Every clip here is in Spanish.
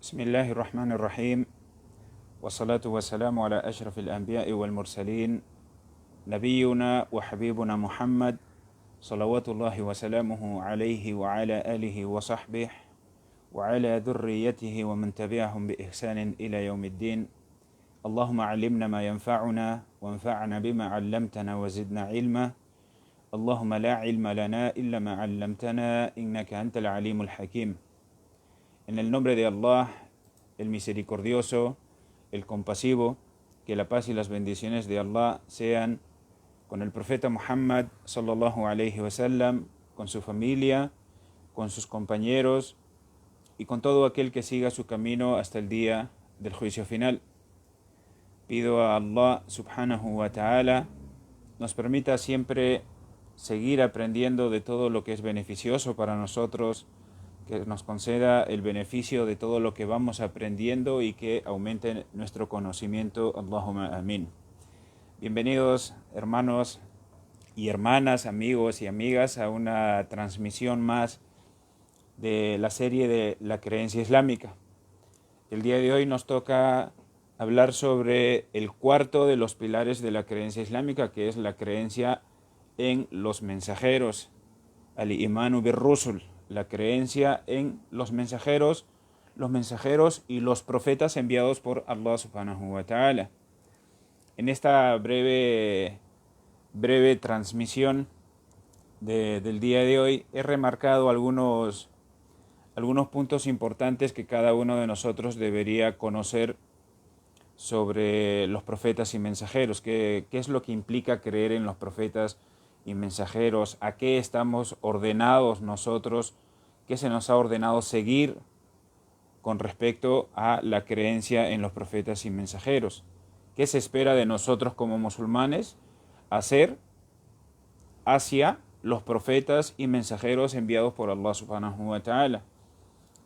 بسم الله الرحمن الرحيم والصلاة والسلام على أشرف الأنبياء والمرسلين نبينا وحبيبنا محمد صلوات الله وسلامه عليه وعلى آله وصحبه وعلى ذريته ومن تبعهم بإحسان إلى يوم الدين. اللهم علمنا ما ينفعنا وانفعنا بما علمتنا وزدنا علما. اللهم لا علم لنا إلا ما علمتنا إنك أنت العليم الحكيم. En el nombre de Allah, el misericordioso, el compasivo, que la paz y las bendiciones de Allah sean con el profeta Muhammad sallallahu alayhi wa sallam, con su familia, con sus compañeros y con todo aquel que siga su camino hasta el día del juicio final. Pido a Allah subhanahu wa ta'ala nos permita siempre seguir aprendiendo de todo lo que es beneficioso para nosotros, que nos conceda el beneficio de todo lo que vamos aprendiendo y que aumente nuestro conocimiento. Allahumma amin. Bienvenidos hermanos y hermanas, amigos y amigas a una transmisión más de la serie de la creencia islámica. El día de hoy nos toca hablar sobre el cuarto de los pilares de la creencia islámica, que es la creencia en los mensajeros, al-imanu bir-rusul, la creencia en los mensajeros y los profetas enviados por Allah subhanahu wa ta'ala. En esta breve transmisión del día de hoy he remarcado algunos puntos importantes que cada uno de nosotros debería conocer sobre los profetas y mensajeros. ¿Qué es lo que implica creer en los profetas y mensajeros? ¿A qué estamos ordenados nosotros? ¿Qué se nos ha ordenado seguir con respecto a la creencia en los profetas y mensajeros? ¿Qué se espera de nosotros como musulmanes hacer hacia los profetas y mensajeros enviados por Allah subhanahu wa ta'ala?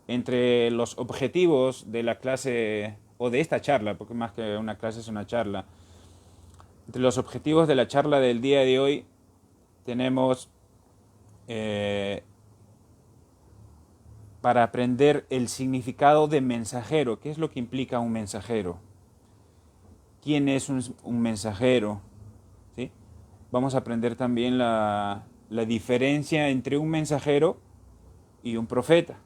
Entre los objetivos de la clase, o de esta charla, porque más que una clase es una charla, entre los objetivos de la charla del día de hoy tenemos para aprender el significado de mensajero. ¿Qué es lo que implica un mensajero? ¿Quién es un mensajero? ¿Sí? Vamos a aprender también la diferencia entre un mensajero y un profeta.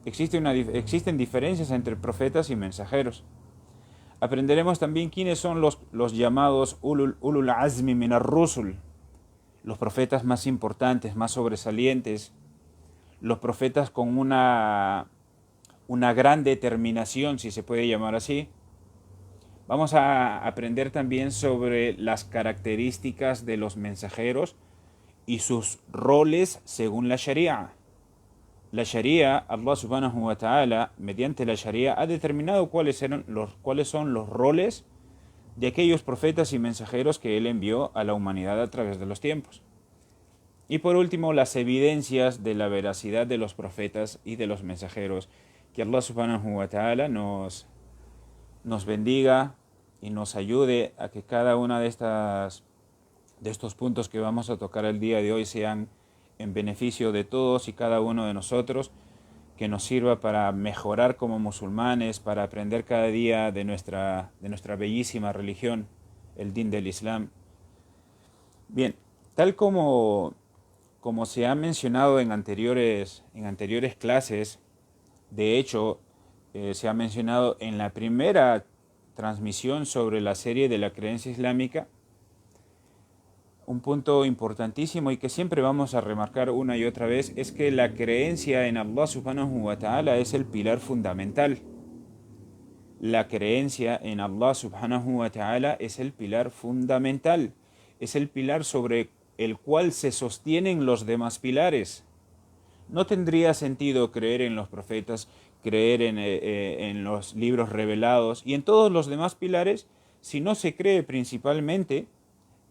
Existen diferencias entre profetas y mensajeros. Aprenderemos también quiénes son los llamados ulul azmi minar rusul, los profetas más importantes, más sobresalientes, los profetas con una gran determinación, si se puede llamar así. Vamos a aprender también sobre las características de los mensajeros y sus roles según la Sharia. La Sharia, Allah subhanahu wa ta'ala, mediante la Sharia, ha determinado cuáles son los roles de aquellos profetas y mensajeros que Él envió a la humanidad a través de los tiempos. Y por último, las evidencias de la veracidad de los profetas y de los mensajeros. Que Allah subhanahu wa ta'ala nos bendiga y nos ayude a que cada una de estos puntos que vamos a tocar el día de hoy sean en beneficio de todos y cada uno de nosotros, que nos sirva para mejorar como musulmanes, para aprender cada día de nuestra bellísima religión, el din del Islam. Bien, tal como se ha mencionado en anteriores clases, de hecho, se ha mencionado en la primera transmisión sobre la serie de la creencia islámica, un punto importantísimo y que siempre vamos a remarcar una y otra vez es que la creencia en Allah subhanahu wa ta'ala es el pilar fundamental. La creencia en Allah subhanahu wa ta'ala es el pilar fundamental, es el pilar sobre el cual se sostienen los demás pilares. No tendría sentido creer en los profetas, creer en los libros revelados y en todos los demás pilares si no se cree principalmente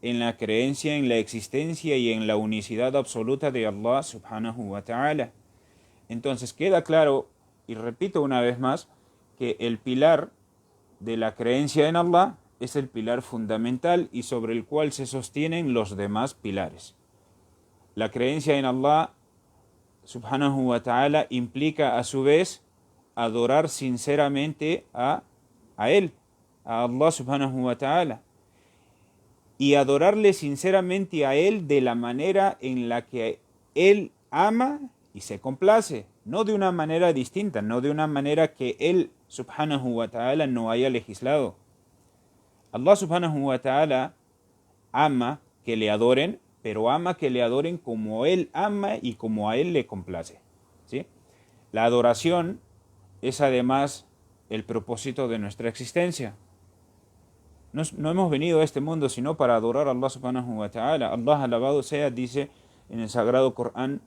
en la creencia en la existencia y en la unicidad absoluta de Allah subhanahu wa ta'ala. Entonces queda claro, y repito una vez más, que el pilar de la creencia en Allah es el pilar fundamental y sobre el cual se sostienen los demás pilares. La creencia en Allah subhanahu wa ta'ala implica a su vez adorar sinceramente a Él, a Allah subhanahu wa ta'ala. Y adorarle sinceramente a Él de la manera en la que Él ama y se complace, no de una manera distinta, no de una manera que Él subhanahu wa ta'ala no haya legislado. Allah subhanahu wa ta'ala ama que le adoren, pero ama que le adoren como Él ama y como a Él le complace, ¿sí? La adoración es además el propósito de nuestra existencia. No hemos venido a este mundo sino para adorar a Allah subhanahu wa ta'ala. Allah alabado sea, dice en el sagrado Corán: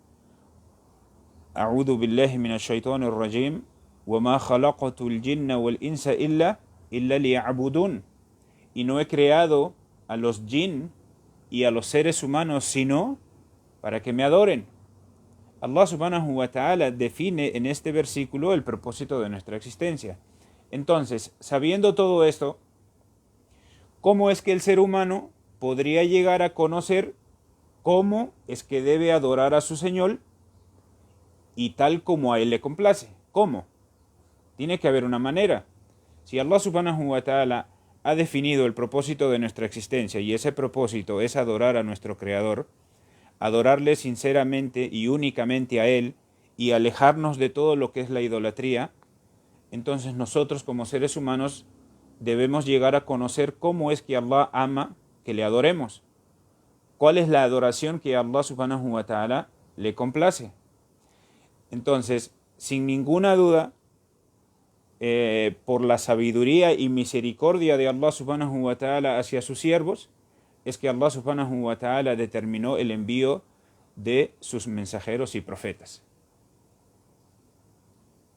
A'udhu billahi minash shaitanir rajim, wa ma khalaqatul jinna wal insa illa liya'budun. Y no he creado a los jinn y a los seres humanos sino para que me adoren. Allah subhanahu wa ta'ala define en este versículo el propósito de nuestra existencia. Entonces, sabiendo todo esto, ¿cómo es que el ser humano podría llegar a conocer cómo es que debe adorar a su Señor y tal como a Él le complace? ¿Cómo? Tiene que haber una manera. Si Allah subhanahu wa ta'ala ha definido el propósito de nuestra existencia y ese propósito es adorar a nuestro Creador, adorarle sinceramente y únicamente a Él y alejarnos de todo lo que es la idolatría, entonces nosotros como seres humanos debemos llegar a conocer cómo es que Allah ama que le adoremos. ¿Cuál es la adoración que Allah subhanahu wa ta'ala le complace? Entonces, sin ninguna duda, por la sabiduría y misericordia de Allah subhanahu wa ta'ala hacia sus siervos, es que Allah subhanahu wa ta'ala determinó el envío de sus mensajeros y profetas.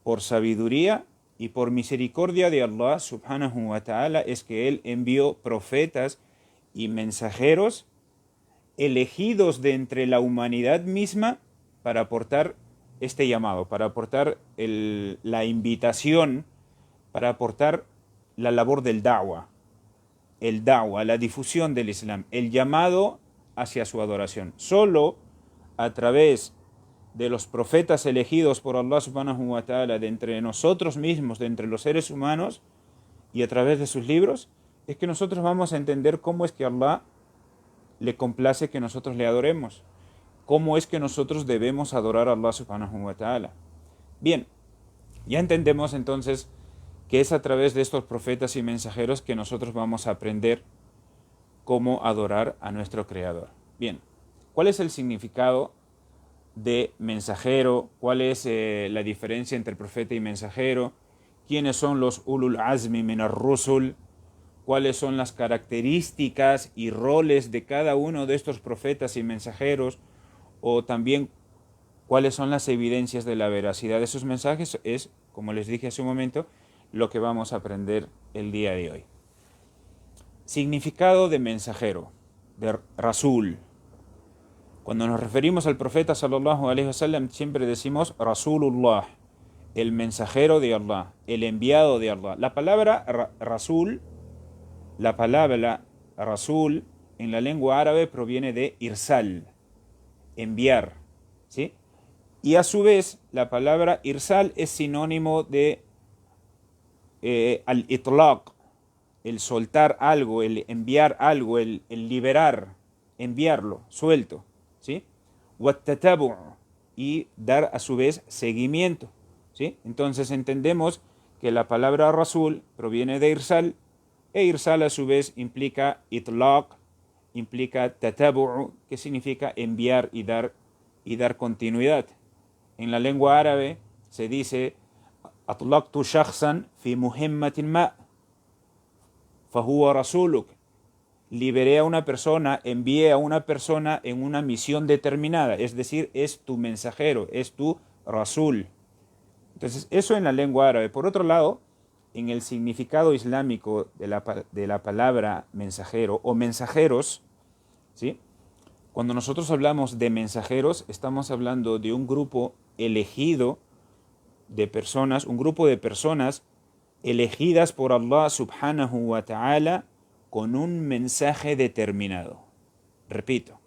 Por sabiduría y por misericordia de Allah subhanahu wa ta'ala es que Él envió profetas y mensajeros elegidos de entre la humanidad misma para aportar este llamado, para aportar la invitación, para aportar la labor del da'wa, la difusión del Islam, el llamado hacia su adoración. Solo a través de los profetas elegidos por Allah subhanahu wa ta'ala de entre nosotros mismos, de entre los seres humanos, y a través de sus libros, es que nosotros vamos a entender cómo es que Allah le complace que nosotros le adoremos, cómo es que nosotros debemos adorar a Allah subhanahu wa ta'ala. Bien, ya entendemos entonces que es a través de estos profetas y mensajeros que nosotros vamos a aprender cómo adorar a nuestro Creador. Bien, ¿cuál es el significado de mensajero? ¿Cuál es la diferencia entre profeta y mensajero? ¿Quiénes son los ulul azmi min ar-rusul? ¿Cuáles son las características y roles de cada uno de estos profetas y mensajeros? O también, ¿cuáles son las evidencias de la veracidad de sus mensajes? Es, como les dije hace un momento, lo que vamos a aprender el día de hoy. Significado de mensajero, de Rasul. Cuando nos referimos al profeta sallallahu alaihi wasallam siempre decimos Rasulullah, el mensajero de Allah, el enviado de Allah. La palabra Rasul, en la lengua árabe proviene de irsal, enviar, ¿sí? Y a su vez la palabra irsal es sinónimo de al-itlaq, el soltar algo, el enviar algo, el liberar, enviarlo, suelto, ¿sí? Wat-tatabu', y dar a su vez seguimiento, ¿sí? Entonces entendemos que la palabra rasul proviene de irsal, e irsal a su vez implica itlaq, implica tatabu', que significa enviar y dar continuidad. En la lengua árabe se dice atlaqtu shakhsan fi muhimmatin ma fahuwa rasuluk. Liberé a una persona, envié a una persona en una misión determinada, es decir, es tu mensajero, es tu rasul. Entonces, eso en la lengua árabe. Por otro lado, en el significado islámico de la palabra mensajero o mensajeros, ¿sí? Cuando nosotros hablamos de mensajeros, estamos hablando de un grupo elegido de personas, un grupo de personas elegidas por Allah subhanahu wa ta'ala con un mensaje determinado. Repito,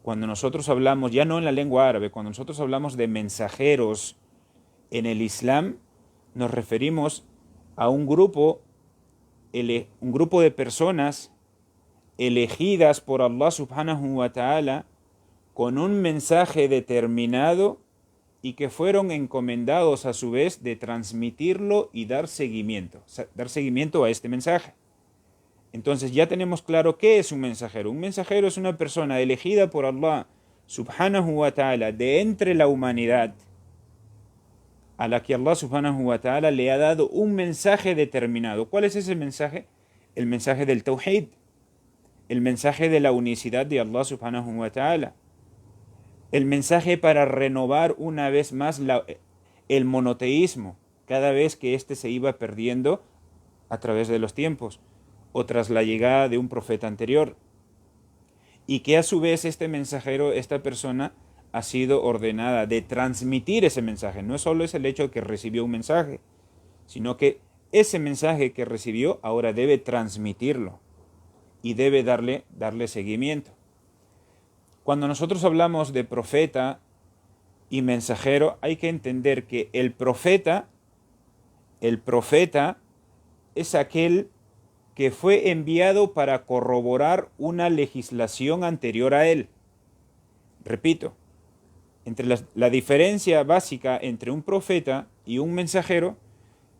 cuando nosotros hablamos, ya no en la lengua árabe, cuando nosotros hablamos de mensajeros en el Islam, nos referimos a un grupo de personas elegidas por Allah subhanahu wa ta'ala con un mensaje determinado y que fueron encomendados a su vez de transmitirlo y dar seguimiento a este mensaje. Entonces ya tenemos claro qué es un mensajero. Un mensajero es una persona elegida por Allah subhanahu wa ta'ala de entre la humanidad, a la que Allah subhanahu wa ta'ala le ha dado un mensaje determinado. ¿Cuál es ese mensaje? El mensaje del Tawhid, el mensaje de la unicidad de Allah subhanahu wa ta'ala, el mensaje para renovar una vez más el monoteísmo, cada vez que éste se iba perdiendo a través de los tiempos, o tras la llegada de un profeta anterior. Y que a su vez este mensajero, esta persona, ha sido ordenada de transmitir ese mensaje. No solo es el hecho de que recibió un mensaje, sino que ese mensaje que recibió ahora debe transmitirlo y debe darle seguimiento. Cuando nosotros hablamos de profeta y mensajero, hay que entender que el profeta es aquel que fue enviado para corroborar una legislación anterior a él. Repito, la diferencia básica entre un profeta y un mensajero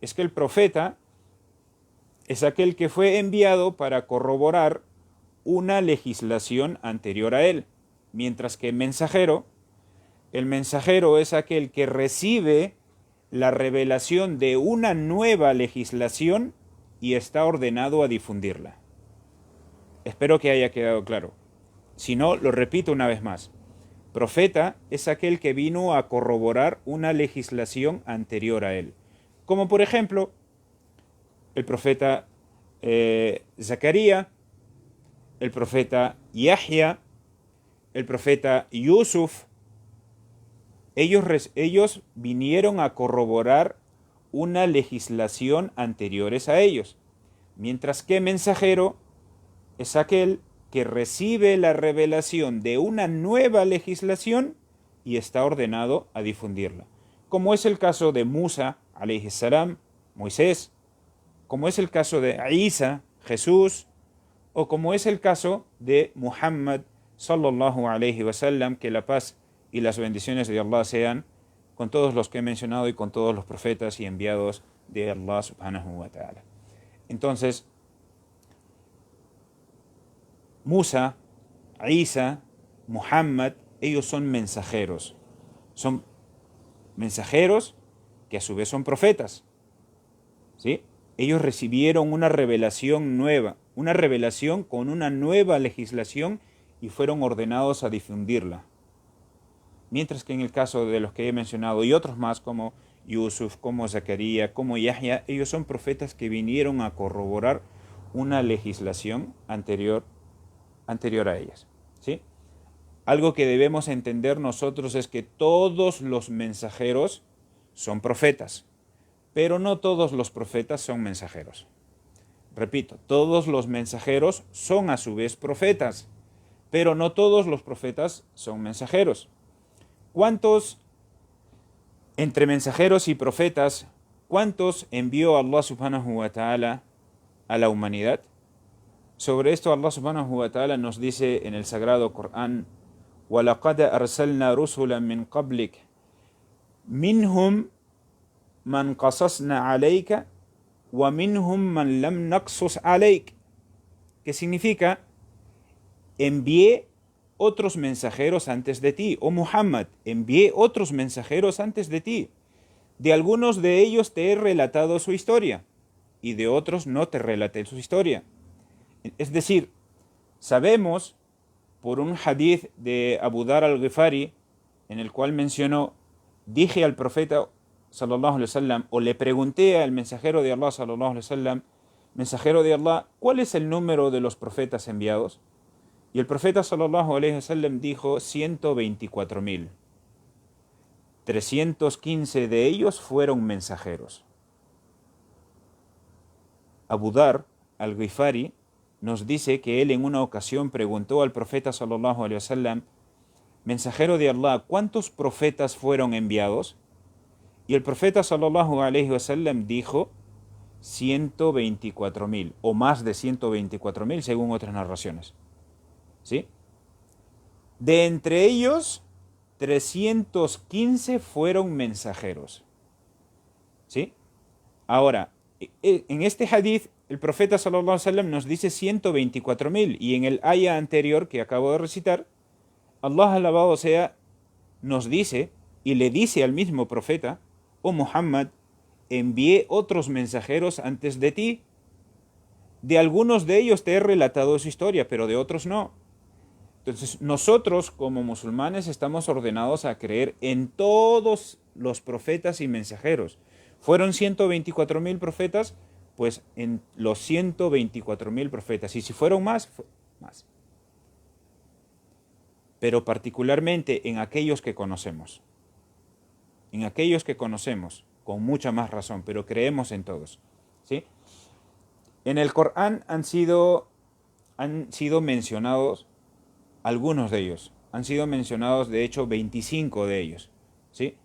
es que el profeta es aquel que fue enviado para corroborar una legislación anterior a él, mientras que el mensajero es aquel que recibe la revelación de una nueva legislación y está ordenado a difundirla. Espero que haya quedado claro. Si no, lo repito una vez más. Profeta es aquel que vino a corroborar una legislación anterior a él. Como por ejemplo, el profeta Zacarías, el profeta Yahya, el profeta Yusuf. Ellos vinieron a corroborar una legislación anteriores a ellos, mientras que mensajero es aquel que recibe la revelación de una nueva legislación y está ordenado a difundirla, como es el caso de Musa, alayhi salam, Moisés, como es el caso de Isa, Jesús, o como es el caso de Muhammad, sallallahu alayhi wa sallam, que la paz y las bendiciones de Allah sean con todos los que he mencionado y con todos los profetas y enviados de Allah subhanahu wa ta'ala. Entonces, Musa, Isa, Muhammad, ellos son mensajeros. Son mensajeros que a su vez son profetas. ¿Sí? Ellos recibieron una revelación nueva, una revelación con una nueva legislación y fueron ordenados a difundirla. Mientras que en el caso de los que he mencionado y otros más como Yusuf, como Zacarías, como Yahya, ellos son profetas que vinieron a corroborar una legislación anterior a ellas. ¿Sí? Algo que debemos entender nosotros es que todos los mensajeros son profetas, pero no todos los profetas son mensajeros. Repito, todos los mensajeros son a su vez profetas, pero no todos los profetas son mensajeros. ¿Cuántos entre mensajeros y profetas, cuántos envió Allah subhanahu wa ta'ala a la humanidad? Sobre esto Allah subhanahu wa ta'ala nos dice en el sagrado Corán: وَلَقَدْ أَرْسَلْنَا رُسُلًا مِنْ قَبْلِكَ مِنْهُمْ مَنْ قَصَصْنَا عَلَيْكَ وَمِنْهُمْ مَنْ لَمْ نَقْصُصْ عَلَيْكَ. ¿Qué significa? Envié otros mensajeros antes de ti, oh Muhammad, envié otros mensajeros antes de ti. De algunos de ellos te he relatado su historia y de otros no te relaté su historia. Es decir, sabemos por un hadith de Abu Dhar al-Ghifari en el cual mencionó: dije al profeta sallallahu alaihi wasallam, o le pregunté al mensajero de Allah sallallahu alaihi wasallam, mensajero de Allah, ¿cuál es el número de los profetas enviados? Y el profeta sallallahu alaihi wasallam dijo 124.000. 315 de ellos fueron mensajeros. Abu Dhar al-Ghifari nos dice que él en una ocasión preguntó al profeta sallallahu alaihi wasallam: mensajero de Allah, ¿cuántos profetas fueron enviados? Y el profeta sallallahu alaihi wasallam dijo 124.000 o más de 124.000 según otras narraciones. ¿Sí? De entre ellos, 315 fueron mensajeros. ¿Sí? Ahora, en este hadith, el profeta sallallahu alaihi wasallam nos dice 124.000 y en el aya anterior que acabo de recitar, Allah alabado sea, nos dice y le dice al mismo profeta: oh Muhammad, envié otros mensajeros antes de ti. De algunos de ellos te he relatado su historia, pero de otros no. Entonces, nosotros como musulmanes estamos ordenados a creer en todos los profetas y mensajeros. Fueron 124.000 profetas, pues en los 124.000 profetas. Y si fueron más, más. Pero particularmente en aquellos que conocemos. En aquellos que conocemos, con mucha más razón, pero creemos en todos. ¿Sí? En el Corán han sido mencionados algunos de ellos. Han sido mencionados, de hecho, 25 de ellos. ¿Sí?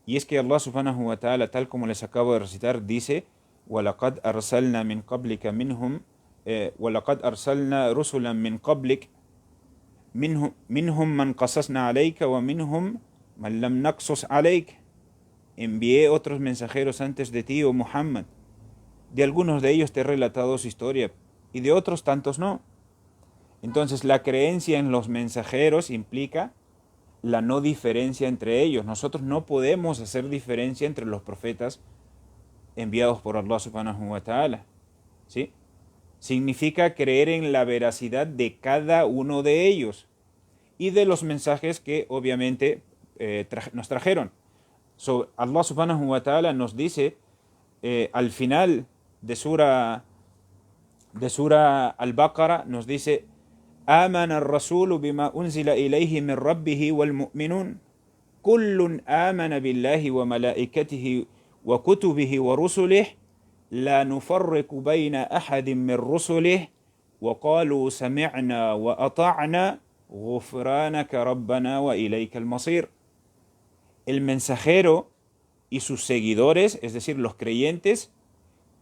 Y es que Allah subhanahu wa ta'ala, tal como les acabo de recitar, dice: وَلَقَدْ أَرْسَلْنَا مِنْ قَبْلِكَ مِنْهُمْ وَلَقَدْ أَرْسَلْنَا رُسُلًا مِنْ قَبْلِكَ منهم من قصصنا عليك ومنهم من لم نقصص عليك. Envié otros mensajeros antes de ti, oh Muhammad. De algunos de ellos te he relatado su historia y de otros tantos no. Entonces la creencia en los mensajeros implica la no diferencia entre ellos. Nosotros no podemos hacer diferencia entre los profetas enviados por Allah subhanahu wa ta'ala. ¿Sí? Significa creer en la veracidad de cada uno de ellos y de los mensajes que obviamente nos trajeron. Allah subhanahu wa ta'ala nos dice al final de Sura Al-Baqarah, nos dice: آمن الرسول بما أنزل إليه من ربه والمؤمنون كل آمن بالله وملائكته وكتبه ورسله لا نفرق بين أحد من رسله وقالوا سمعنا وأطعنا غفرانك ربنا وإليك المصير. El mensajero y sus seguidores, es decir, los creyentes,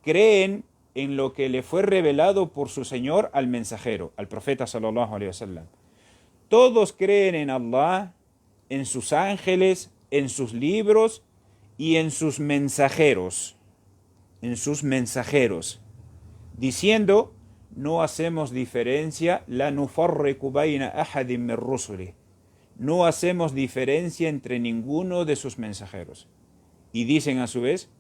creen en lo que le fue revelado por su Señor al mensajero, al profeta sallallahu alaihi wasallam. Todos creen en Allah, en sus ángeles, en sus libros y en sus mensajeros. En sus mensajeros, diciendo: no hacemos diferencia, la nufarriqu bayna ahadin min rusuli, no hacemos diferencia entre ninguno de sus mensajeros. Y dicen a su vez: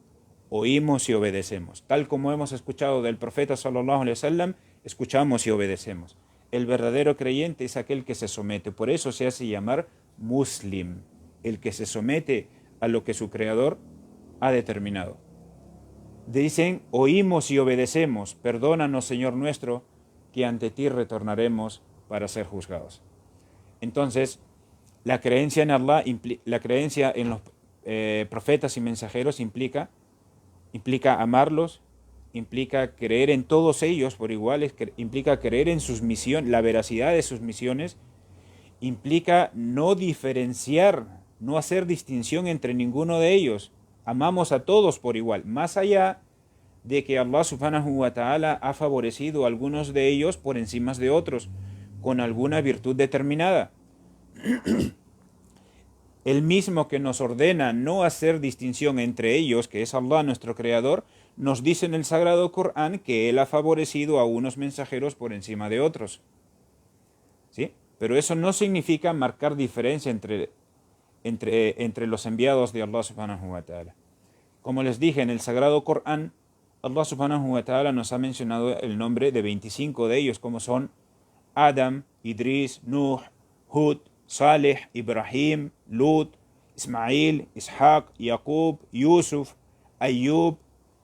oímos y obedecemos. Tal como hemos escuchado del profeta sallallahu alaihi wasallam, escuchamos y obedecemos. El verdadero creyente es aquel que se somete. Por eso se hace llamar muslim, el que se somete a lo que su creador ha determinado. Dicen: oímos y obedecemos, perdónanos, Señor nuestro, que ante ti retornaremos para ser juzgados. Entonces, la creencia en Allah, la creencia en los profetas y mensajeros implica amarlos, implica creer en todos ellos por igual, implica creer en sus misiones, la veracidad de sus misiones, implica no diferenciar, no hacer distinción entre ninguno de ellos. Amamos a todos por igual, más allá de que Allah subhanahu wa ta'ala ha favorecido a algunos de ellos por encima de otros, con alguna virtud determinada. El mismo que nos ordena no hacer distinción entre ellos, que es Allah nuestro Creador, nos dice en el Sagrado Corán que Él ha favorecido a unos mensajeros por encima de otros. ¿Sí? Pero eso no significa marcar diferencia entre los enviados de Allah subhanahu wa ta'ala. Como les dije, en el Sagrado Corán, Allah subhanahu wa ta'ala nos ha mencionado el nombre de 25 de ellos, como son Adam, Idris, Nuh, Hud, Saleh, Ibrahim, Lut, Ismail, Ishaq, Yaqub, Yusuf, Ayyub,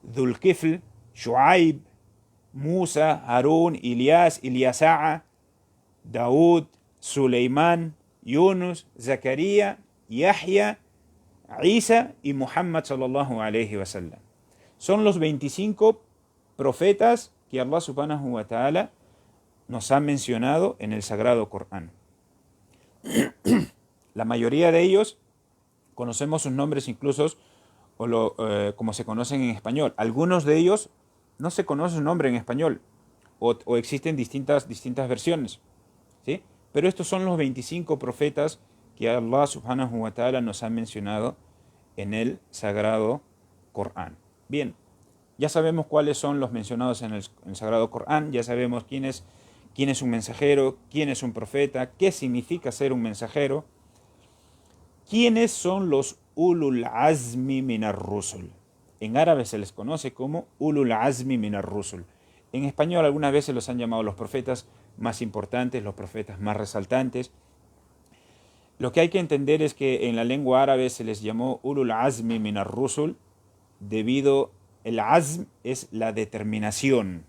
Dhul-Kifl, Shu'aib, Musa, Harún, Ilyas, Ilyasa'a, Daud, Suleimán, Yunus, Zakaria, Yahya, Isa y Muhammad sallallahu alayhi wa sallam. Son los 25 profetas que Allah subhanahu wa ta'ala nos ha mencionado en el Sagrado Corán. La mayoría de ellos conocemos sus nombres incluso como se conocen en español. Algunos de ellos no se conoce su nombre en español o existen distintas versiones, ¿sí? Pero estos son los 25 profetas que Allah subhanahu wa ta'ala nos ha mencionado en el Sagrado Corán. Bien, ya sabemos cuáles son los mencionados en el Sagrado Corán, ya sabemos quién es un mensajero, quién es un profeta, qué significa ser un mensajero. ¿Quiénes son los ulul azmi minar rusul? En árabe se les conoce como ulul azmi minar rusul. En español algunas veces los han llamado los profetas más importantes, los profetas más resaltantes. Lo que hay que entender es que en la lengua árabe se les llamó ulul azmi minar rusul debido el azm es la determinación,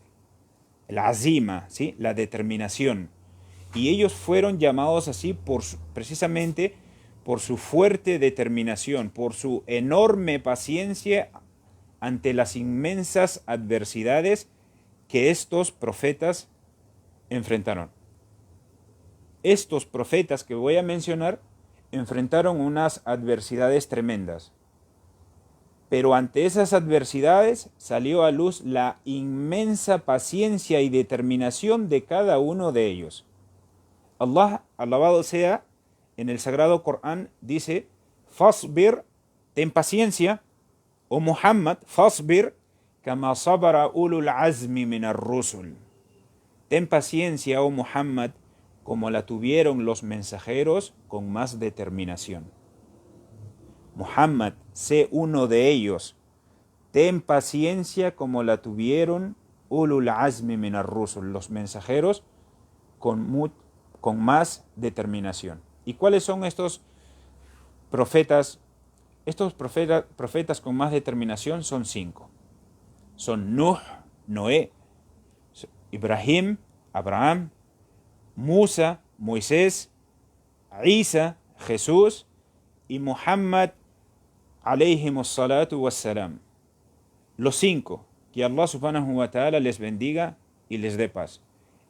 el azima, ¿sí? La determinación. Y ellos fueron llamados así precisamente por su fuerte determinación, por su enorme paciencia ante las inmensas adversidades que estos profetas enfrentaron. Estos profetas que voy a mencionar enfrentaron unas adversidades tremendas. Pero ante esas adversidades salió a luz la inmensa paciencia y determinación de cada uno de ellos. Allah, alabado sea, en el Sagrado Corán dice: Fasbir, ten paciencia, o Muhammad, Fasbir, kama sabara ulul azmi minar rusul. Ten paciencia, oh Muhammad, como la tuvieron los mensajeros con más determinación. Muhammad, sé uno de ellos. Ten paciencia como la tuvieron ulul azmi minar rusul, los mensajeros con más determinación. ¿Y cuáles son estos profetas? Estos profetas con más determinación son 5. Son Nuh, Noé, Ibrahim, Abraham, Musa, Moisés, Isa, Jesús y Muhammad alayhimus salatu wassalam. Los 5, que Allah subhanahu wa ta'ala les bendiga y les dé paz.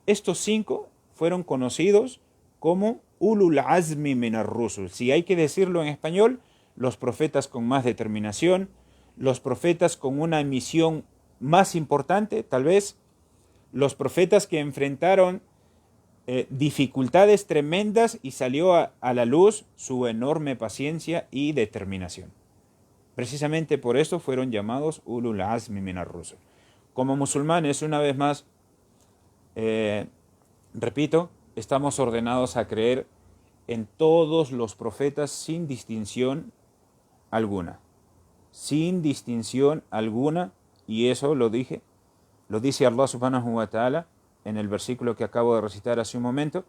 Estos 5 fueron conocidos como ulul azmi minar rusul. Si hay que decirlo en español, los profetas con más determinación, los profetas con una misión más importante, tal vez, los profetas que enfrentaron dificultades tremendas y salió a la luz su enorme paciencia y determinación. Precisamente por eso fueron llamados ulul azmi minar rusul. Como musulmanes, una vez más, repito, estamos ordenados a creer en todos los profetas sin distinción alguna. Sin distinción alguna, y eso lo dice Allah subhanahu wa ta'ala en el versículo que acabo de recitar hace un momento.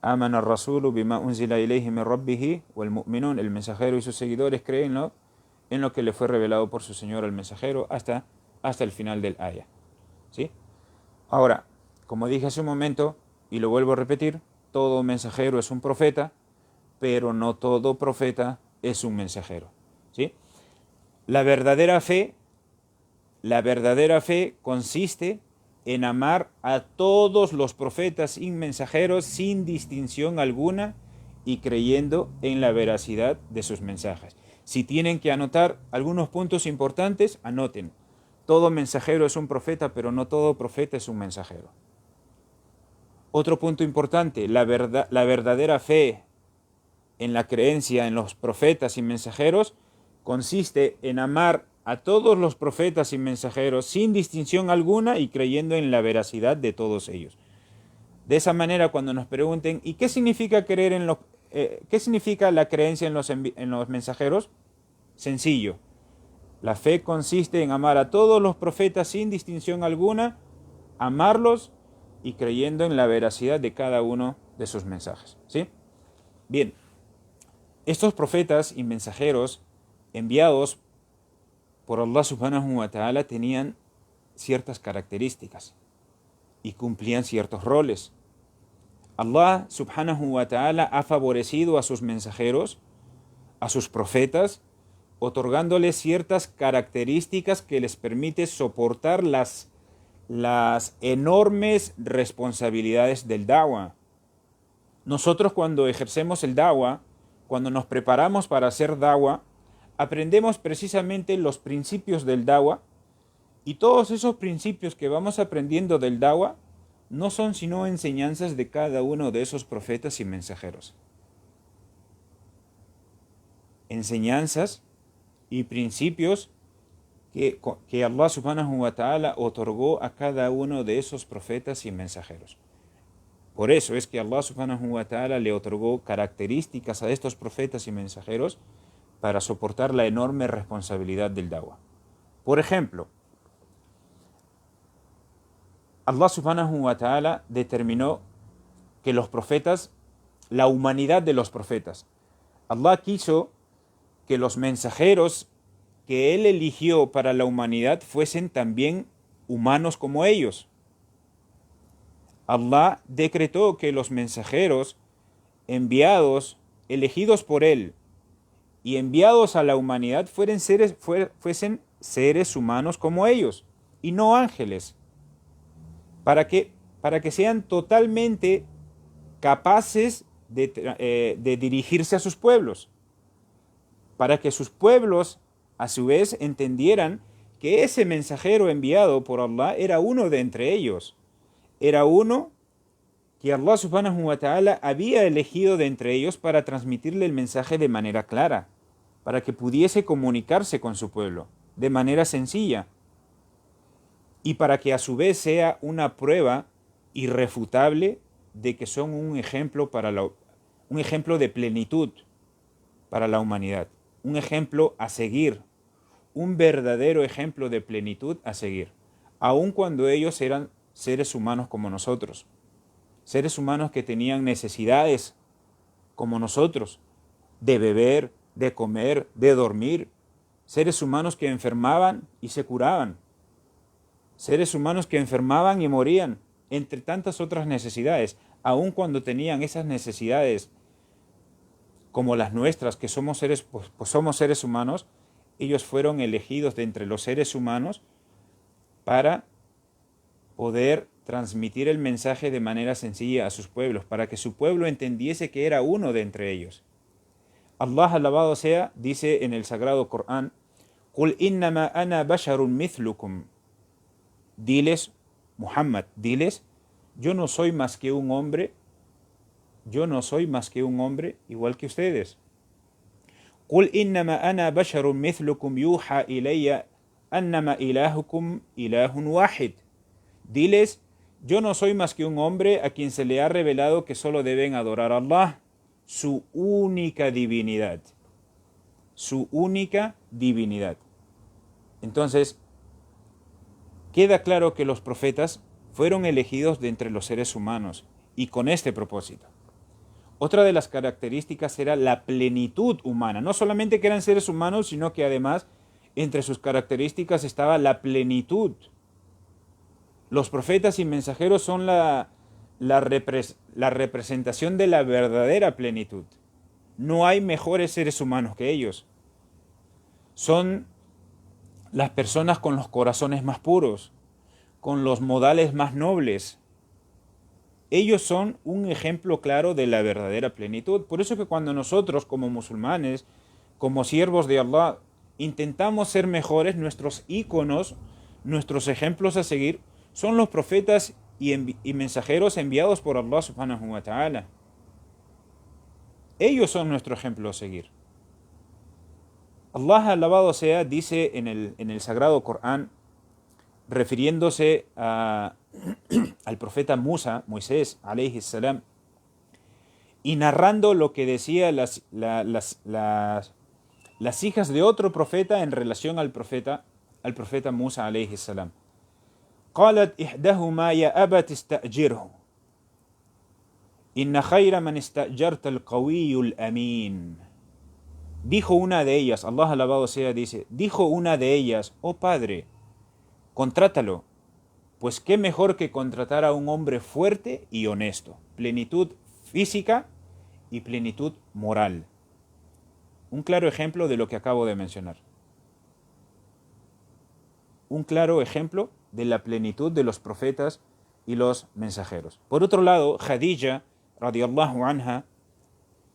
Amana ar-rasulu bima unzila ilayhi min rabbihi wal mu'minun. El mensajero y sus seguidores creen en lo que le fue revelado por su Señor al mensajero hasta el final del ayah. ¿Sí? Ahora, como dije hace un momento, y lo vuelvo a repetir, todo mensajero es un profeta, pero no todo profeta es un mensajero. ¿Sí? La verdadera fe consiste en amar a todos los profetas y mensajeros sin distinción alguna y creyendo en la veracidad de sus mensajes. Si tienen que anotar algunos puntos importantes, anoten. Todo mensajero es un profeta, pero no todo profeta es un mensajero. Otro punto importante, la verdadera fe en la creencia en los profetas y mensajeros consiste en amar a todos los profetas y mensajeros sin distinción alguna y creyendo en la veracidad de todos ellos. De esa manera, cuando nos pregunten ¿y qué significa creer en qué significa la creencia en los mensajeros? Sencillo. La fe consiste en amar a todos los profetas sin distinción alguna, amarlos y creyendo en la veracidad de cada uno de sus mensajes. ¿Sí? Bien, estos profetas y mensajeros enviados por Allah subhanahu wa ta'ala tenían ciertas características y cumplían ciertos roles. Allah subhanahu wa ta'ala ha favorecido a sus mensajeros, a sus profetas, otorgándoles ciertas características que les permite soportar las enormes responsabilidades del da'wah. Nosotros cuando ejercemos el da'wah, cuando nos preparamos para hacer da'wah, aprendemos precisamente los principios del Dawa, y todos esos principios que vamos aprendiendo del Dawa no son sino enseñanzas de cada uno de esos profetas y mensajeros. Enseñanzas y principios que Allah subhanahu wa ta'ala otorgó a cada uno de esos profetas y mensajeros. Por eso es que Allah subhanahu wa ta'ala le otorgó características a estos profetas y mensajeros para soportar la enorme responsabilidad del Dawa. Por ejemplo, Allah subhanahu wa ta'ala determinó que los profetas, la humanidad de los profetas, Allah quiso que los mensajeros que Él eligió para la humanidad fuesen también humanos como ellos. Allah decretó que los mensajeros enviados, elegidos por Él y enviados a la humanidad fuesen seres humanos como ellos y no ángeles, para que sean totalmente capaces de dirigirse a sus pueblos, para que sus pueblos a su vez entendieran que ese mensajero enviado por Allah era uno de entre ellos, era uno que Allah subhanahu wa ta'ala había elegido de entre ellos para transmitirle el mensaje de manera clara, para que pudiese comunicarse con su pueblo de manera sencilla, y para que a su vez sea una prueba irrefutable de que son un ejemplo de plenitud para la humanidad, un ejemplo a seguir, un verdadero ejemplo de plenitud a seguir, aun cuando ellos eran seres humanos como nosotros, seres humanos que tenían necesidades como nosotros, de beber, de comer, de dormir, seres humanos que enfermaban y se curaban, seres humanos que enfermaban y morían, entre tantas otras necesidades, aun cuando tenían esas necesidades como las nuestras, que somos seres humanos, ellos fueron elegidos de entre los seres humanos para poder transmitir el mensaje de manera sencilla a sus pueblos, para que su pueblo entendiese que era uno de entre ellos. Allah, alabado sea, dice en el Sagrado Corán: "Qul innama ana basharun mithlukum". Diles, Muhammad, diles, yo no soy más que un hombre igual que ustedes. "Qul innama ana basharun mithlukum yuha ilayya annama ilahukum ilahun wahid". Diles, yo no soy más que un hombre a quien se le ha revelado que solo deben adorar a Allah, su única divinidad. Su única divinidad. Entonces, queda claro que los profetas fueron elegidos de entre los seres humanos y con este propósito. Otra de las características era la plenitud humana. No solamente que eran seres humanos, sino que además entre sus características estaba la plenitud. Los profetas y mensajeros son la representación de la verdadera plenitud. No hay mejores seres humanos que ellos. Son las personas con los corazones más puros, con los modales más nobles. Ellos son un ejemplo claro de la verdadera plenitud. Por eso que cuando nosotros, como musulmanes, como siervos de Allah, intentamos ser mejores, nuestros íconos, nuestros ejemplos a seguir, son los profetas y mensajeros enviados por Allah subhanahu wa ta'ala. Ellos son nuestro ejemplo a seguir. Allah, alabado sea, dice en el Sagrado Corán, refiriéndose al profeta Moisés, alayhi salam, y narrando lo que decía las hijas de otro profeta en relación al profeta Musa, alayhi salam. قالت إحداهما يا أبت استأجره إن خير من استأجرت القوي الأمين. Dijo una de ellas, Allah alabado sea, dijo una de ellas, oh padre, contrátalo, pues qué mejor que contratar a un hombre fuerte y honesto, plenitud física y plenitud moral. Un claro ejemplo de lo que acabo de mencionar. Un claro ejemplo de la plenitud de los profetas y los mensajeros. Por otro lado, Khadija, radiyallahu anha,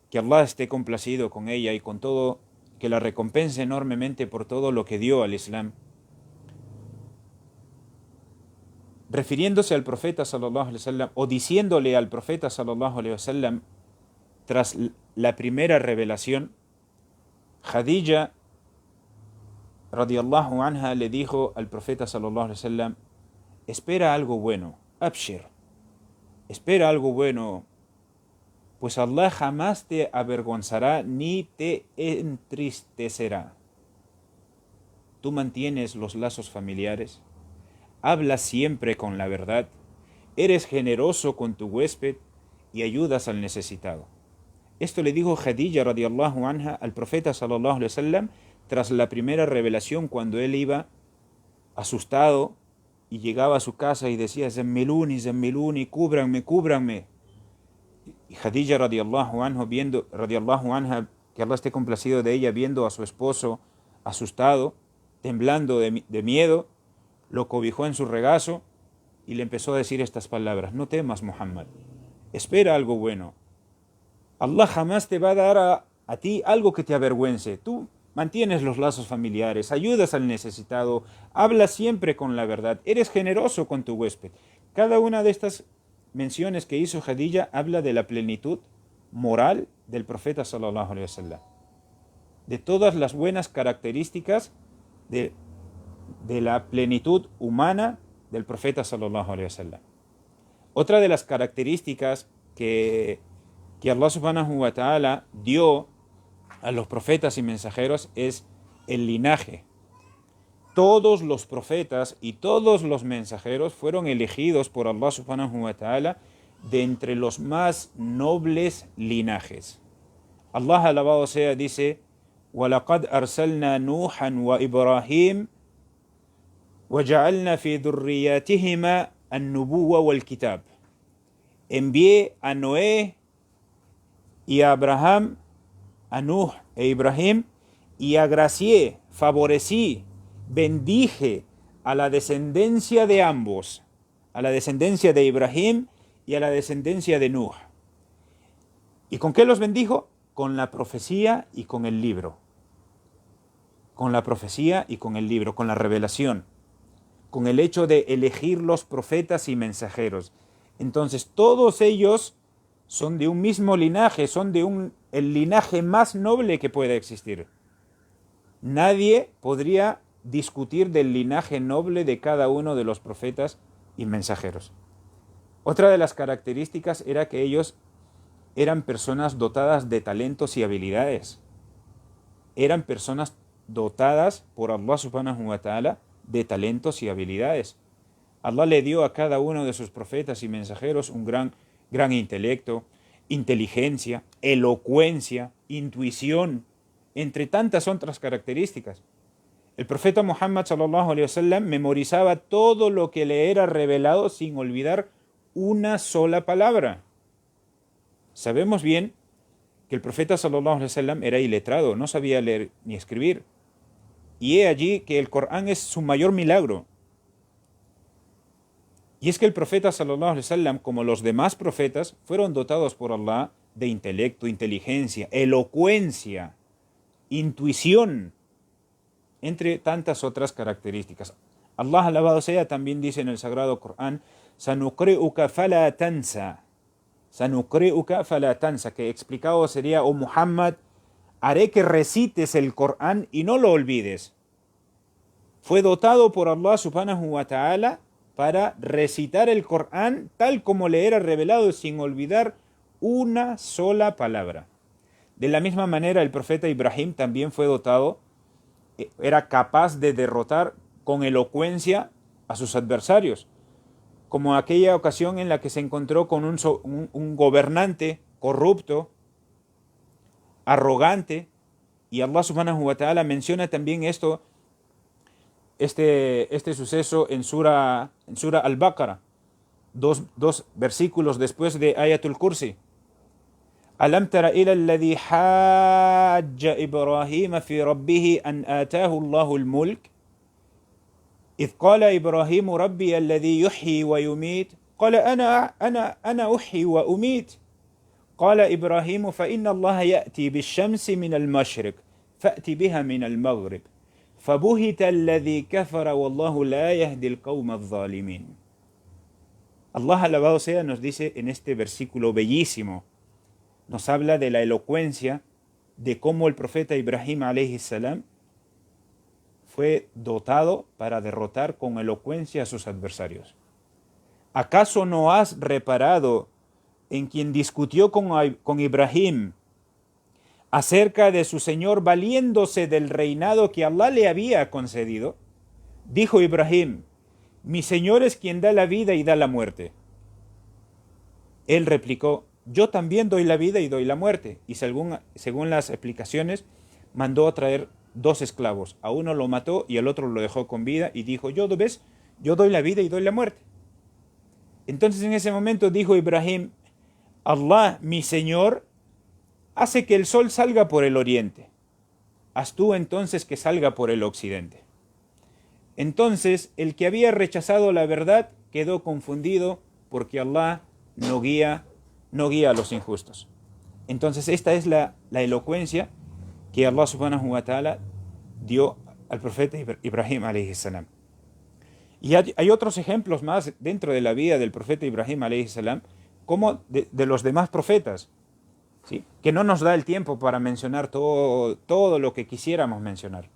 que Allah esté complacido con ella y con todo que la recompense enormemente por todo lo que dio al Islam. Refiriéndose al profeta sallallahu alaihi wasallam, o diciéndole al profeta sallallahu alaihi wasallam, tras la primera revelación, Khadija radiyallahu anha le dijo al profeta sallallahu alaihi wasallam: espera algo bueno, abshir, espera algo bueno, pues Allah jamás te avergonzará ni te entristecerá. Tú mantienes los lazos familiares, hablas siempre con la verdad, eres generoso con tu huésped y ayudas al necesitado. Esto le dijo Khadija radiyallahu anha al profeta sallallahu alaihi wasallam tras la primera revelación, cuando él iba asustado y llegaba a su casa y decía: Zammiluni, Zammiluni, cúbranme, cúbranme. Y Khadija radiyallahu anha, que Allah esté complacido de ella, viendo a su esposo asustado, temblando de miedo, lo cobijó en su regazo y le empezó a decir estas palabras: no temas, Muhammad, espera algo bueno. Allah jamás te va a dar a ti algo que te avergüence. Tú mantienes los lazos familiares, ayudas al necesitado, hablas siempre con la verdad, eres generoso con tu huésped. Cada una de estas menciones que hizo Khadija habla de la plenitud moral del profeta sallallahu alaihi wasallam, de todas las buenas características de la plenitud humana del profeta sallallahu alaihi wasallam. Otra de las características que Allah subhanahu wa ta'ala dio a los profetas y mensajeros es el linaje. Todos los profetas y todos los mensajeros fueron elegidos por Allah subhanahu wa ta'ala de entre los más nobles linajes. Allah, alabado sea, dice: وَلَقَدْ أَرْسَلْنَا نُوحًا وَإِبْرَاهِيمَ وَجَعَلْنَا فِي ذُرِّيَّاتِهِمَا النُّبُوَّةَ وَالْكِتَابَ. Envié a Noé y a Abraham, a Nuh e Ibrahim, y agracié, favorecí, bendije a la descendencia de ambos, a la descendencia de Ibrahim y a la descendencia de Nuh. ¿Y con qué los bendijo? Con la profecía y con el libro. Con la profecía y con el libro, con la revelación, con el hecho de elegir los profetas y mensajeros. Entonces todos ellos son de un mismo linaje, son de el linaje más noble que pueda existir. Nadie podría discutir del linaje noble de cada uno de los profetas y mensajeros. Otra de las características era que ellos eran personas dotadas de talentos y habilidades. Eran personas dotadas por Allah subhanahu wa ta'ala de talentos y habilidades. Allah le dio a cada uno de sus profetas y mensajeros un gran intelecto, inteligencia, elocuencia, intuición, entre tantas otras características. El profeta Muhammad sallallahu alaihi wasallam memorizaba todo lo que le era revelado sin olvidar una sola palabra. Sabemos bien que el profeta sallallahu alaihi wasallam era iletrado, no sabía leer ni escribir. Y he allí que el Corán es su mayor milagro. Y es que el profeta sallallahu alaihi wasallam, como los demás profetas, fueron dotados por Allah de intelecto, inteligencia, elocuencia, intuición, entre tantas otras características. Allah, alabado sea, también dice en el Sagrado Corán: Sanuqri'uka fala tansa. Sanuqri'uka fala tansa, que explicado sería: oh Muhammad, haré que recites el Corán y no lo olvides. Fue dotado por Allah subhanahu wa ta'ala para recitar el Corán tal como le era revelado, sin olvidar una sola palabra. De la misma manera, el profeta Ibrahim también fue dotado, era capaz de derrotar con elocuencia a sus adversarios, como aquella ocasión en la que se encontró con un gobernante corrupto, arrogante, y Allah subhanahu wa ta'ala menciona también este suceso en Sura Al-Baqarah, dos versículos después de Ayatul Kursi. Alam tara ila alladhi hajja Ibrahim fi rabbih an atahu Allahu al-mulk إذ قال إبراهيم ربي الذي يحيي ويميت قال أنا أحيي وأميت قال إبراهيم فإن الله يأتي بالشمس من المشرق فأت بها من المغرب فبهت الذي كفر والله لا يهدي القوم الظالمين. Allah alabado sea nos dice en este versículo bellísimo, nos habla de la elocuencia de cómo el profeta Ibrahim alayhi salam fue dotado para derrotar con elocuencia a sus adversarios. ¿Acaso no has reparado en quien discutió con Ibrahim acerca de su Señor valiéndose del reinado que Allah le había concedido? Dijo Ibrahim: mi Señor es quien da la vida y da la muerte. Él replicó: yo también doy la vida y doy la muerte. Y según las explicaciones, mandó a traer 2 esclavos. A uno lo mató y al otro lo dejó con vida y dijo: yo doy la vida y doy la muerte. Entonces en ese momento dijo Ibrahim: Allah, mi Señor, hace que el sol salga por el oriente. Haz tú entonces que salga por el occidente. Entonces el que había rechazado la verdad quedó confundido, porque Allah no guía a los injustos. Entonces esta es la elocuencia que Allah subhanahu wa ta'ala dio al profeta Ibrahim alayhi salam. Y hay otros ejemplos más dentro de la vida del profeta Ibrahim alayhi salam, como de los demás profetas, ¿sí? Que no nos da el tiempo para mencionar todo lo que quisiéramos mencionar.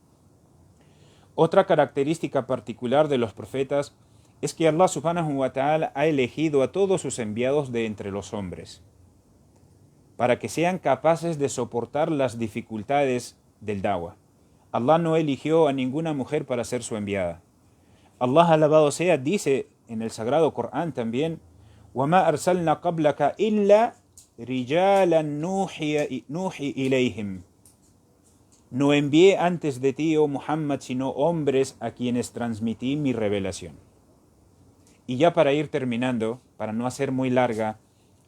Otra característica particular de los profetas es que Allah subhanahu wa ta'ala ha elegido a todos sus enviados de entre los hombres, para que sean capaces de soportar las dificultades del da'wah. Allah no eligió a ninguna mujer para ser su enviada. Allah alabado sea dice en el sagrado Corán también: وَمَا أَرْسَلْنَا قَبْلَكَ إِلَّا رِجَالًا نُوحِي إِلَيْهِمْ. No envié antes de ti, oh Muhammad, sino hombres a quienes transmití mi revelación. Y ya para ir terminando, para no hacer muy larga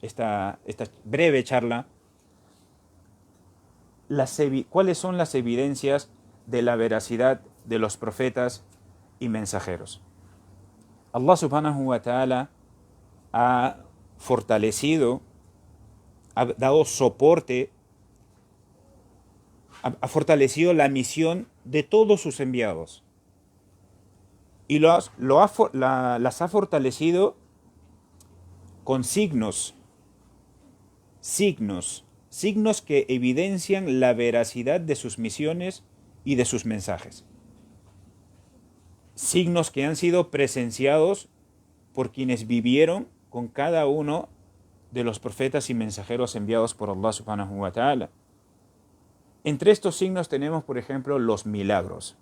esta breve charla, ¿cuáles son las evidencias de la veracidad de los profetas y mensajeros? Allah subhanahu wa ta'ala ha fortalecido, ha dado soporte, ha fortalecido la misión de todos sus enviados. Y las ha fortalecido con signos que evidencian la veracidad de sus misiones y de sus mensajes. Signos que han sido presenciados por quienes vivieron con cada uno de los profetas y mensajeros enviados por Allah subhanahu wa ta'ala. Entre estos signos tenemos, por ejemplo, los milagros.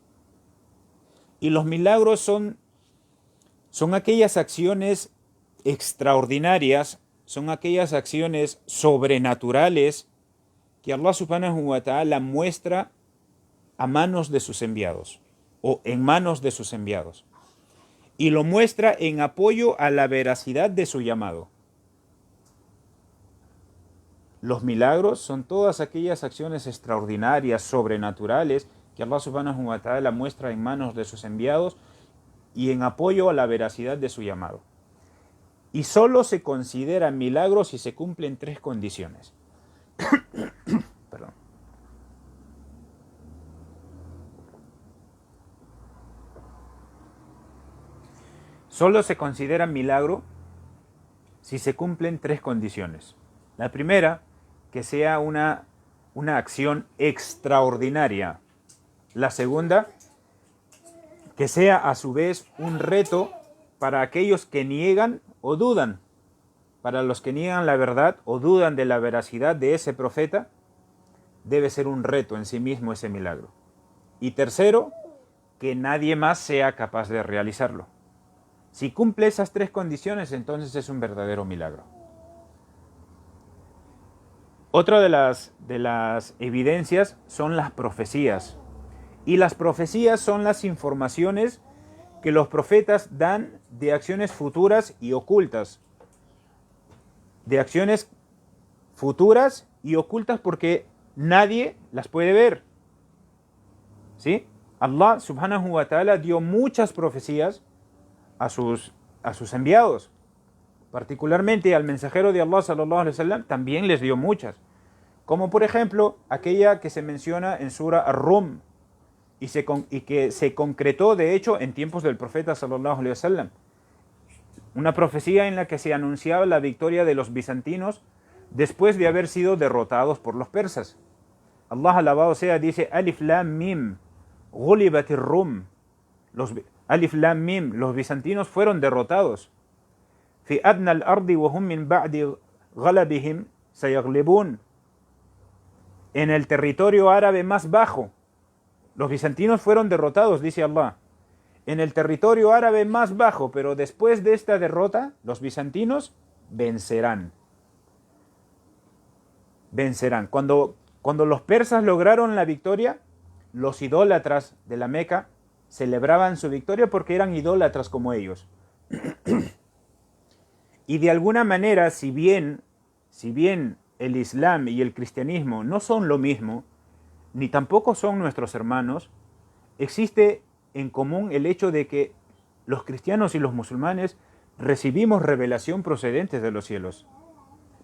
Y los milagros son aquellas acciones extraordinarias, son aquellas acciones sobrenaturales que Allah subhanahu wa ta'ala muestra a manos de sus enviados, o en manos de sus enviados. Y lo muestra en apoyo a la veracidad de su llamado. Los milagros son todas aquellas acciones extraordinarias, sobrenaturales, que Allah subhanahu wa ta'ala muestra en manos de sus enviados y en apoyo a la veracidad de su llamado. Y solo se consideran milagros si se cumplen 3 condiciones. Perdón. Solo se considera milagro si se cumplen 3 condiciones. La primera, que sea una acción extraordinaria. La segunda, que sea a su vez un reto para aquellos que niegan o dudan. Para los que niegan la verdad o dudan de la veracidad de ese profeta, debe ser un reto en sí mismo ese milagro. Y tercero, que nadie más sea capaz de realizarlo. Si cumple esas 3 condiciones, entonces es un verdadero milagro. Otra de las evidencias son las profecías. Y las profecías son las informaciones que los profetas dan de acciones futuras y ocultas. De acciones futuras y ocultas porque nadie las puede ver. ¿Sí? Allah subhanahu wa ta'ala dio muchas profecías a sus enviados. Particularmente al mensajero de Allah sallallahu alaihi wasallam también les dio muchas. como por ejemplo aquella que se menciona en Sura Ar-Rum y que se concretó de hecho en tiempos del profeta sallallahu alaihi wasallam. Una profecía en la que se anunciaba la victoria de los bizantinos después de haber sido derrotados por los persas. Allah alabado sea dice Alif Lam Mim Ghulibatir Rum. Alif Lam Mim, los bizantinos fueron derrotados. Fi adna al-ardi wa hum min ba'di ghalabihim sayaglibun. En el territorio árabe más bajo, los bizantinos fueron derrotados, dice Allah. En el territorio árabe más bajo, pero después de esta derrota, los bizantinos vencerán. Vencerán. Cuando los persas lograron la victoria, los idólatras de la Meca celebraban su victoria porque eran idólatras como ellos. Y de alguna manera, si bien el Islam y el cristianismo no son lo mismo, ni tampoco son nuestros hermanos, existe en común el hecho de que los cristianos y los musulmanes recibimos revelación procedente de los cielos.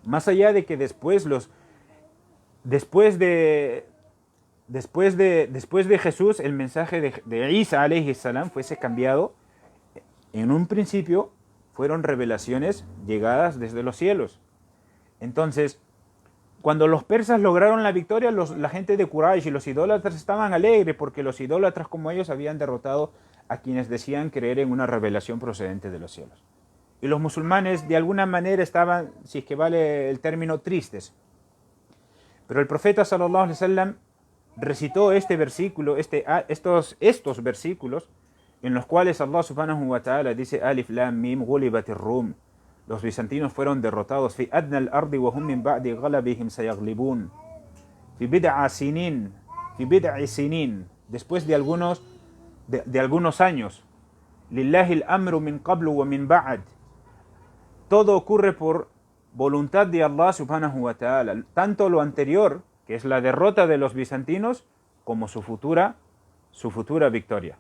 Más allá de que después de Jesús el mensaje de Isa alayhi salam fuese cambiado, en un principio fueron revelaciones llegadas desde los cielos. Entonces, cuando los persas lograron la victoria, la gente de Quraysh y los idólatras estaban alegres porque los idólatras como ellos habían derrotado a quienes decían creer en una revelación procedente de los cielos. Y los musulmanes de alguna manera estaban, si es que vale el término, tristes. Pero el profeta sallallahu alaihi wasallam recitó este versículo, estos versículos en los cuales Allah subhanahu wa ta'ala dice Alif Lam Mim Ghulibatir Rum. Los bizantinos fueron derrotados. Fi adna al-ardi wa hum min ba'di ghalabihim sayaglibun. Fi bid'a sinin. Después de algunos años. Lillahi al-amru min qablu wa min ba'd. Todo ocurre por voluntad de Allah subhanahu wa ta'ala. Tanto lo anterior, que es la derrota de los bizantinos, como su futura victoria.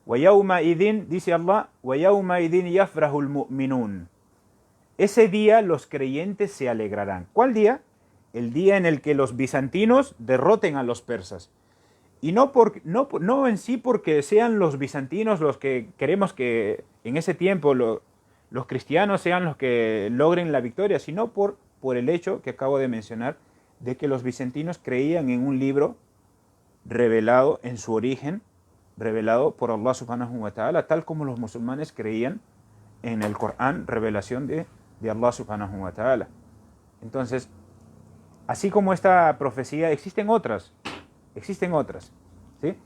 Wa yawma idhin, dice Allah, wa yawma idhin yafrahul mu'minun. Ese día los creyentes se alegrarán. ¿Cuál día? El día en el que los bizantinos derroten a los persas. Y no en sí porque sean los bizantinos los que queremos que en ese tiempo los cristianos sean los que logren la victoria, sino por el hecho que acabo de mencionar, de que los bizantinos creían en un libro revelado en su origen, revelado por Allah subhanahu wa ta'ala, tal como los musulmanes creían en el Corán, revelación de Allah subhanahu wa ta'ala. Entonces, así como esta profecía, existen otras, ¿sí?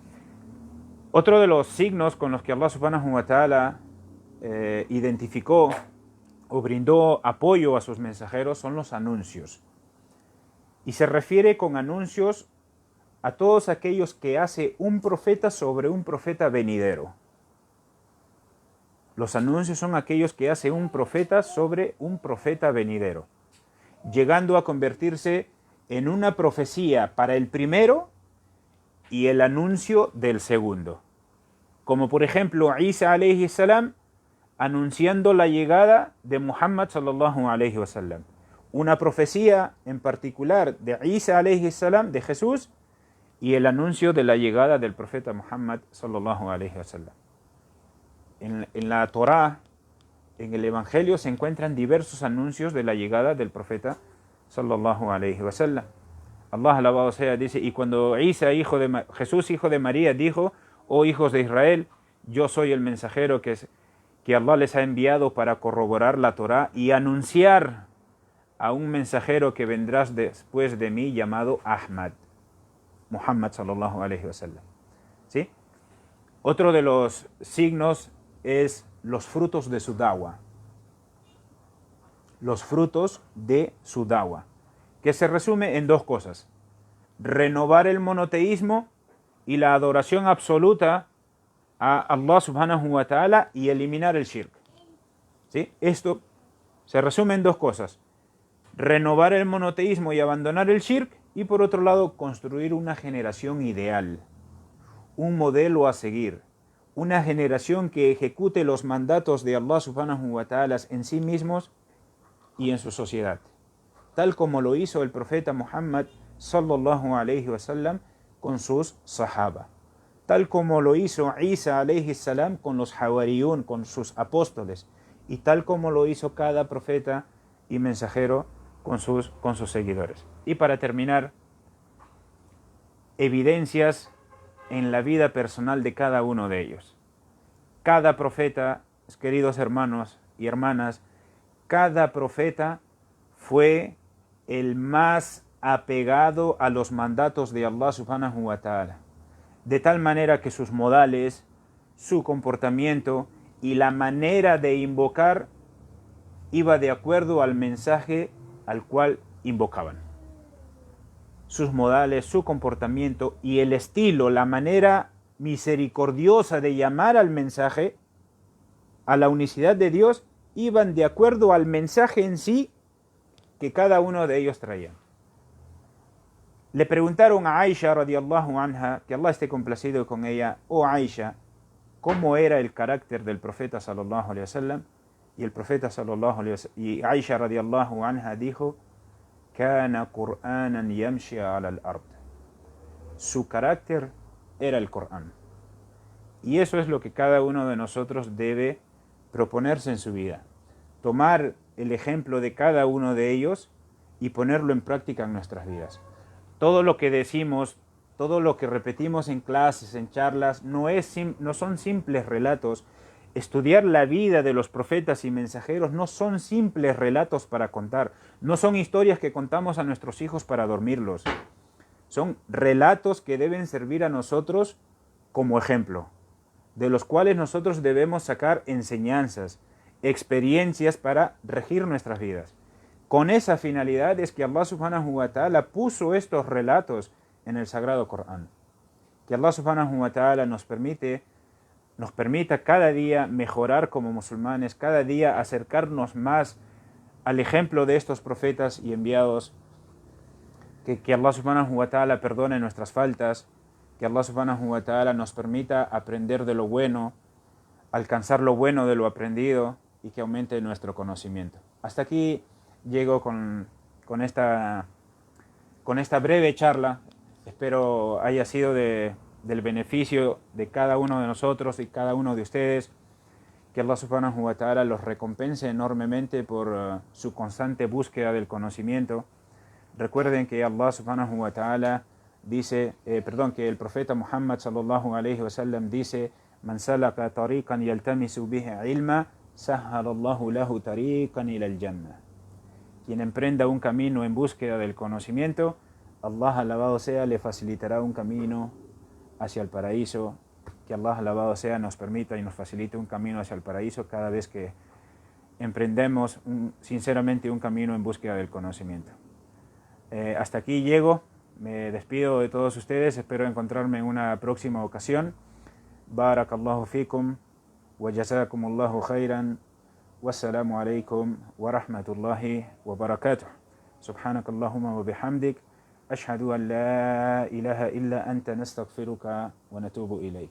Otro de los signos con los que Allah subhanahu wa ta'ala identificó o brindó apoyo a sus mensajeros son los anuncios. Y se refiere con anuncios a todos aquellos que hace un profeta sobre un profeta venidero. Los anuncios son aquellos que hace un profeta sobre un profeta venidero, llegando a convertirse en una profecía para el primero y el anuncio del segundo. Como por ejemplo Isa alayhi salam anunciando la llegada de Muhammad sallallahu alayhi wasallam. Una profecía en particular de Isa alayhi salam, de Jesús, y el anuncio de la llegada del profeta Muhammad sallallahu alayhi wasallam. En la Torá, en el Evangelio, se encuentran diversos anuncios de la llegada del profeta sallallahu alayhi wa sallam. Allah alabado sea dice, y cuando Jesús hijo de María dijo, oh hijos de Israel, yo soy el mensajero que Allah les ha enviado para corroborar la Torá y anunciar a un mensajero que vendrá después de mí llamado Ahmad, Muhammad sallallahu alayhi wa sallam. ¿Sí? Otro de los signos es los frutos de su dawa. Los frutos de su dawa, que se resume en dos cosas: renovar el monoteísmo y la adoración absoluta a Allah subhanahu wa ta'ala y eliminar el shirk. ¿Sí? Esto se resume en dos cosas: renovar el monoteísmo y abandonar el shirk, y por otro lado construir una generación ideal, un modelo a seguir, una generación que ejecute los mandatos de Allah subhanahu wa ta'ala en sí mismos y en su sociedad, tal como lo hizo el profeta Muhammad sallallahu alayhi wa sallam con sus sahaba, tal como lo hizo Isa alayhi salam con los hawariyun, con sus apóstoles, y tal como lo hizo cada profeta y mensajero con sus seguidores. Y para terminar, evidencias en la vida personal de cada uno de ellos. Cada profeta, queridos hermanos y hermanas, cada profeta fue el más apegado a los mandatos de Allah subhanahu wa ta'ala, de tal manera que sus modales, su comportamiento y la manera de invocar iba de acuerdo al mensaje al cual invocaban. Sus modales, su comportamiento y el estilo, la manera misericordiosa de llamar al mensaje, a la unicidad de Dios, iban de acuerdo al mensaje en sí que cada uno de ellos traía. Le preguntaron a Aisha radiyallahu anha, que Allah esté complacido con ella: oh Aisha, ¿cómo era el carácter del profeta sallallahu alayhi wa sallam? Y el profeta sallallahu alayhi wa sallam, y Aisha radiyallahu anha dijo: Kana Qur'anan yamshi ala al-ard. Su carácter era el Corán. Y eso es lo que cada uno de nosotros debe proponerse en su vida. Tomar el ejemplo de cada uno de ellos y ponerlo en práctica en nuestras vidas. Todo lo que decimos, todo lo que repetimos en clases, en charlas, no son simples relatos. Estudiar la vida de los profetas y mensajeros no son simples relatos para contar. No son historias que contamos a nuestros hijos para dormirlos. Son relatos que deben servir a nosotros como ejemplo, de los cuales nosotros debemos sacar enseñanzas, experiencias para regir nuestras vidas. Con esa finalidad es que Allah subhanahu wa ta'ala puso estos relatos en el Sagrado Corán. Que Allah subhanahu wa ta'ala nos permita cada día mejorar como musulmanes, cada día acercarnos más al ejemplo de estos profetas y enviados. Que Allah subhanahu wa ta'ala perdone nuestras faltas, que Allah subhanahu wa ta'ala nos permita aprender de lo bueno, alcanzar lo bueno de lo aprendido y que aumente nuestro conocimiento. Hasta aquí llego con esta breve charla. Espero haya sido del beneficio de cada uno de nosotros y cada uno de ustedes. Que Allah subhanahu wa ta'ala los recompense enormemente por su constante búsqueda del conocimiento. Recuerden que Allah subhanahu wa ta'ala dice, que el profeta Muhammad sallallahu alayhi wa sallam dice: Man salaka tariqan yaltamisu bihi ilma, sahhalallahu lahu tariqan ila al-jannah. Quien emprenda un camino en búsqueda del conocimiento, Allah alabado sea, le facilitará un camino hacia el paraíso. Que Allah alabado sea nos permita y nos facilite un camino hacia el paraíso cada vez que emprendemos sinceramente un camino en búsqueda del conocimiento. Hasta aquí llego, me despido de todos ustedes, espero encontrarme en una próxima ocasión. Barakallahu fikum wa jazakumullahu khairan. Wassalamu alaikum wa rahmatullahi wa barakatuh. Subhanakallahumma wa bihamdik. Ashhadu an la ilaha illa anta nastaghfiruka wa natubu ilayk.